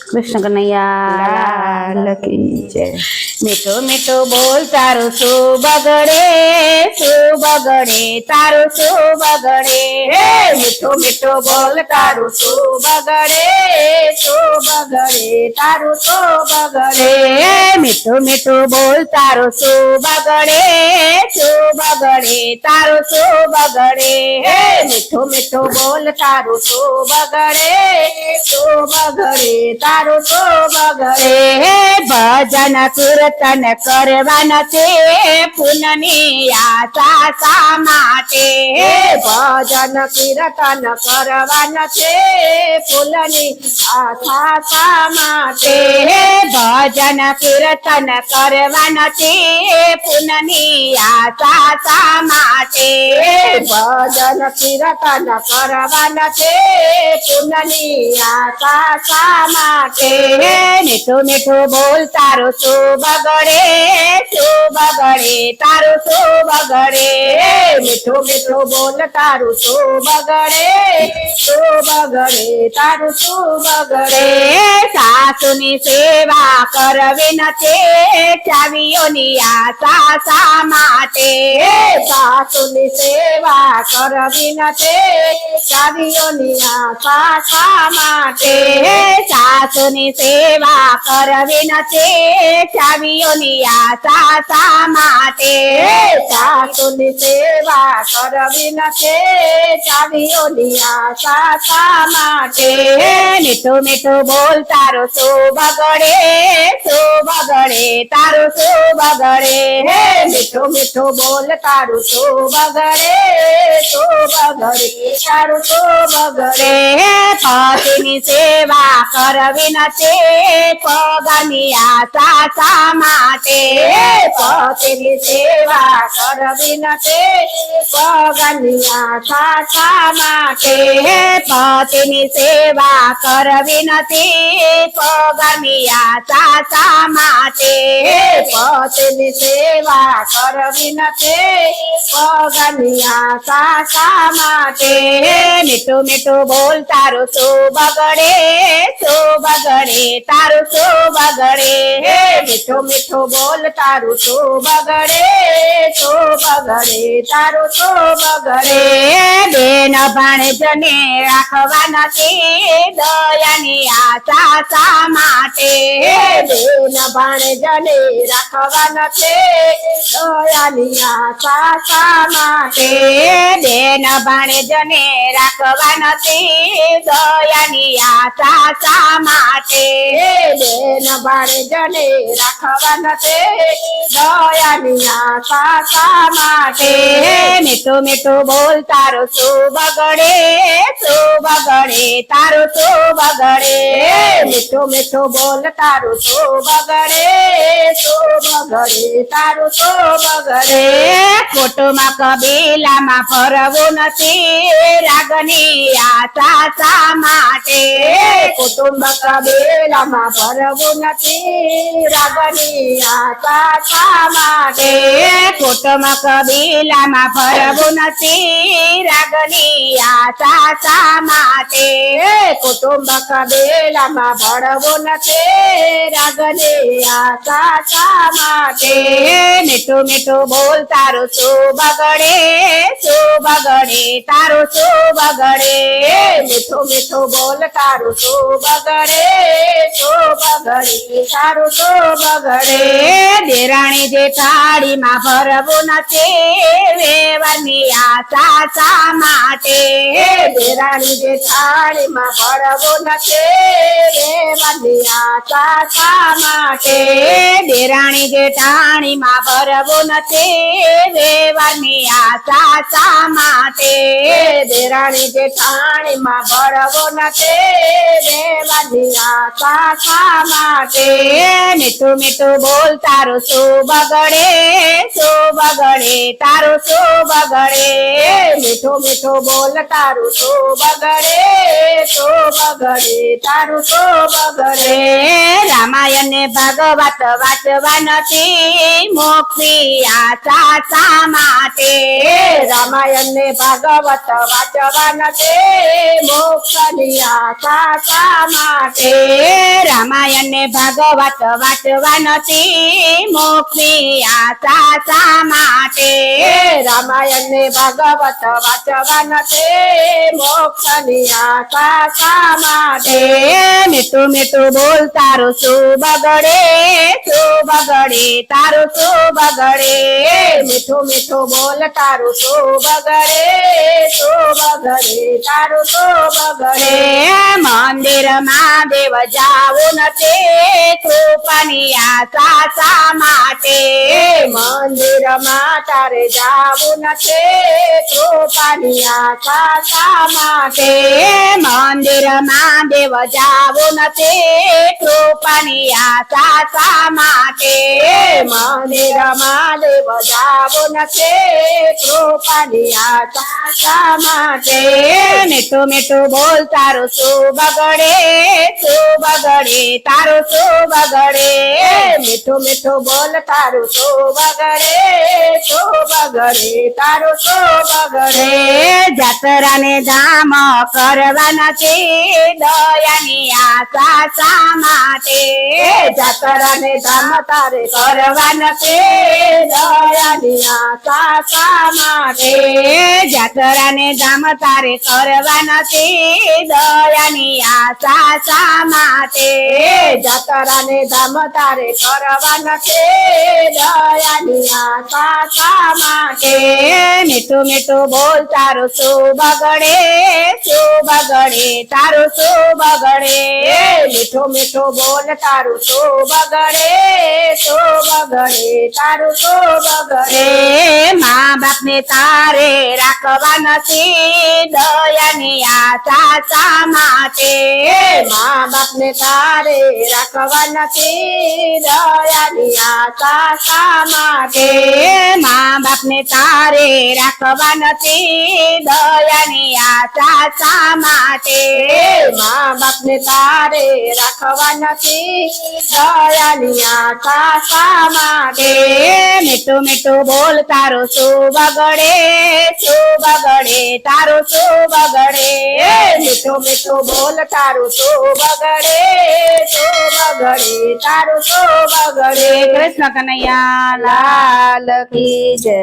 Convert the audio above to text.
કૃષ્ણ કનૈયા લાલ કી જય। મીઠો મીઠો બોલ તારું શું બગડે તારું શું બગડે હે મીઠો મીઠો બોલ તારું શું બગડે તારું શું બગડે। મીઠો મીઠો બોલ તારું શું બગડે તારું શું બગડે હે મીઠો મીઠો બોલ તારું શું બગડે તારું શું બગડે। હે ભજન કીર્તન કરવાના છે પુનની આશા શા માટે હે ભજન કીર્તન કરવાના છે ફૂલની આશા શા માટે। હે ભજન કીર્તન કરવાના છે પુનની આશા શા માટે ભજન કીર્તન કરવાના છે પુનની આશા શા માટે। મીઠું મીઠું બોલ તારું શું બગડે તારું શું બગડે મીઠું મીઠું બોલ તારું શું બગડે તારું શું બગડે। સાસુની સેવા કરવી નથી ચાવીઓની આશા શા માટે સાસુની સેવા કરવી નથી ચાવીઓની આશા શા માટે। સાસુની સેવા કરવી નથી ચાવીઓની આશા શા માટે સાસુની સેવા કરવી નથી ચાવીઓની આશા શા માટે। મીઠું મીઠું બોલ તારું શું બગડે તારું શું બગડે મીઠું મીઠું બોલ તારું શું બગડે તારું શું બગડે। પતિની સેવા કરવી નથી પગની આશા શા માટે પતિની સેવા કરવી નથી પગની આશા શા માટે। પતિની સેવા કરવી નથી પગની આશા શા માટે પતિની સેવા કરવી નથી પગની આશા શા માટે। મીઠું મીઠું બોલ તારું શું બગડે તારું શું બગડે મીઠું મીઠું બોલ તારું શું બગડે તારું શું બગડે। બેન ભાણેજને રાખવા નથી દયાની આશા શા માટે બેન ભાણેજને રાખવા નથી દયાની આશા શા માટે। બેન ભાણેજને રાખવા નથી દયાની આશા શા માટે બેન ભાણેજને રાખવા નથી દયાની આશા શા માટે। મીઠું મીઠું બોલ તારું શું બગડે તારું શું બગડે મીઠું મીઠું બોલ તારું શું બગડે તારું શું બગડે। કુટુંબ કબીલામાં ફરવું નથી રાગની આશા શા માટે કુટુંબ કબીલામાં ફરવું નથી રાગની આશા શા માટે। કુટુંબ કબીલામાં ફરવું નથી રાગની આશા શા માટે કુટુંબ કબીલામાં ભળવું નથી રાગની આશા શા માટે। મીઠું મીઠું બોલ તારું શું બગડે તારું શું બગડે મીઠું મીઠું બોલ તારું શું બગડે તારું શું બગડે। દેરાણી જેઠાણીમાં ફરવું નથી વેવાની આશા શા માટે દેરાણી જેઠાણીમાં ભળવું નથી રેવાની આશા શા માટે। દેરાણી જેઠાણીમાં ફરવું નથી વેવાની આશા શા માટે દેરાણી જેઠાણીમાં ભળવું નથી રેવાની આશા શા માટે। મીઠું મીઠું બોલ તારું શું બગડે તારું શું બગડે મીઠું મીઠું બોલ તારું શું બગડે તારું શું બગડે। રામાયણ ને ભાગવત વાંચવા નથી મોક્ષની આશા શા માટે રામાયણ ને ભાગવત વાંચવા નથી મોક્ષની આશા શા માટે। રામ ભાગવત વાંચવા નથી મોક્ષની આશા શા માટે રામાયણ ને ભાગવત વાંચવા નથી મોક્ષની આશા શા માટે મીઠું મીઠું બોલ તારું શું બગડે તારું શું બગડે મીઠું મીઠું બોલ તારું શું બગડે તારું શું બગડે મંદિરમાં દેવ જાવું નથી કૃપાની આશા શા માટે મંદિરમાં તારે જાવું નથી કૃપાની આશા શા માટે મંદિરમાં દેવ જાવું નથી કૃપાની આશા શા માટે મંદિરમાં દેવ જાવું નથી કૃપાની આશા શા માટે મીઠું મીઠું બોલ તારું શું બગડે તારું શું બગડે મીઠું મીઠું બોલ તારું શું બગડે તારું શું બગડે જાતરાને ધામ કરવા નથી દયાની આશા શા માટે જાતરાને ધામ તારે કરવા નથી દયાની આશા શા માટે જાતરાને ધામ તારે કરવા નથી દયાની આશા શા માટે જાતરાને ધામ તારે કરવા નથી દયાની આશા શા માટે મીઠું મીઠું બોલ તારું શું બગડે તારું શું બગડે મીઠું મીઠું બોલ તારું શું બગડે તારું શું બગડે મા બાપ ને તારે રાખવા નથી દયાની આશા શા માટે મા બાપ ને તારે રાખવા નથી દયાની આશા શા માટે મા બાપ ને તારે રાખવા નથી દયાની આશા શા માટે મા બાપ ને તારે રાખવા નથી દયાની આશા શા માટે મીઠું મીઠું બોલ તારું શું બગડે તારું શું બગડે મીઠું મીઠું બોલ તારું શું બગડે તારું શું બગડે કૃષ્ણ કનૈયા લાલ કી જય